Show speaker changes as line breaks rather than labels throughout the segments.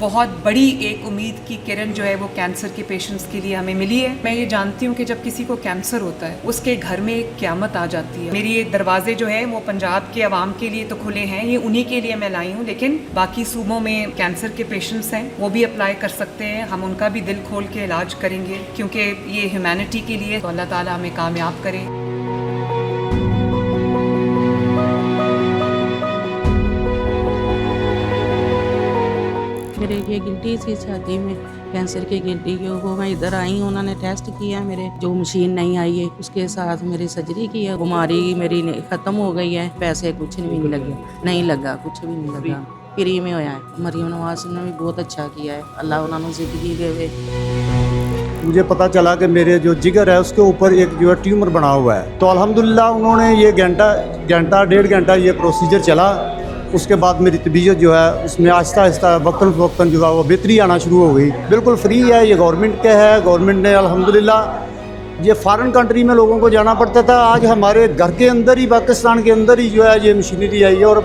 बहुत बड़ी एक उम्मीद की किरण जो है वो कैंसर के पेशेंट्स के लिए हमें मिली है। मैं ये जानती हूँ कि जब किसी को कैंसर होता है उसके घर में एक क़यामत आ जाती है। मेरी ये दरवाजे जो है वो पंजाब के अवाम के लिए तो खुले हैं, ये उन्हीं के लिए मैं लाई हूँ, लेकिन बाकी सूबों में कैंसर के पेशेंट्स हैं वो भी अप्लाई कर सकते हैं। हम उनका भी दिल खोल के इलाज करेंगे क्योंकि ये ह्यूमैनिटी के लिए, तो अल्लाह ताला हमें कामयाब करे।
मेरे ये गिल्टी थी छाती में कैंसर की गिल्टी की, वो मैं इधर आई हूँ, उन्होंने टेस्ट किया, मेरे जो मशीन नहीं आई है उसके साथ मेरी सर्जरी की है। बीमारी मेरी ख़त्म हो गई है, पैसे कुछ नहीं लगे, नहीं लगा, कुछ भी नहीं लगा, फ्री में होया है। मरियम नवाज ने भी बहुत अच्छा किया है, अल्लाह उन्होंने ज़िंदगी देवे।
मुझे पता चला कि मेरे जो जिगर है उसके ऊपर एक जो है ट्यूमर बना हुआ है, तो अल्हम्दुलिल्लाह उन्होंने ये डेढ़ घंटा ये प्रोसीजर चला। उसके बाद मेरी तबीयत जो है उसमें आहिस्ता आहिस्ता वक्तन जो है वो बेहतरी आना शुरू हो गई। बिल्कुल फ्री है, ये गवर्नमेंट के है। गवर्नमेंट ने अल्हम्दुलिल्लाह, ये फॉरेन कंट्री में लोगों को जाना पड़ता था, आज हमारे घर के अंदर ही, पाकिस्तान के अंदर ही जो है ये मशीनरी आई है। और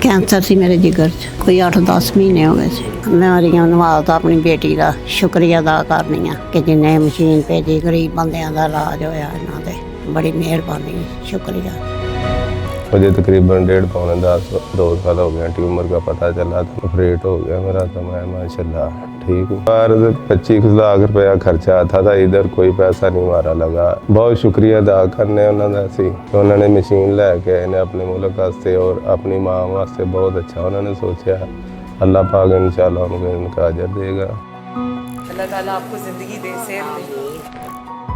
कैंसर सी मेरे जिगर च कोई 8-10 महीने हो गए थे। मैं मरियम नवाज दा अपनी बेटी का शुक्रिया अदा करनी है कि जिन्हें मशीन भेजी, गरीब बंदियां दा इलाज होया इन्हां दे, बड़ी मेहरबानी, शुक्रिया।
मुझे तकरीबन 1.5-2 साल हो गया, ट्यूमर का पता चला था, ऑपरेट हो गया मेरा, तो मैं माशाल्लाह ठीक हूँ। 25 लाख रुपया खर्चा आता था, इधर कोई पैसा नहीं मारा लगा। बहुत शुक्रिया अदा करने उन्होंने सी कि उन्होंने मशीन लैके इन्हें अपने मुल्क वास्ते और अपनी माँ वास्ते बहुत अच्छा उन्होंने सोचा। अल्लाह पाक इंशाल्लाह उनको इनका अजर देगा।
अल्लाह ताला आपको ज़िंदगी दे, सेहत दे।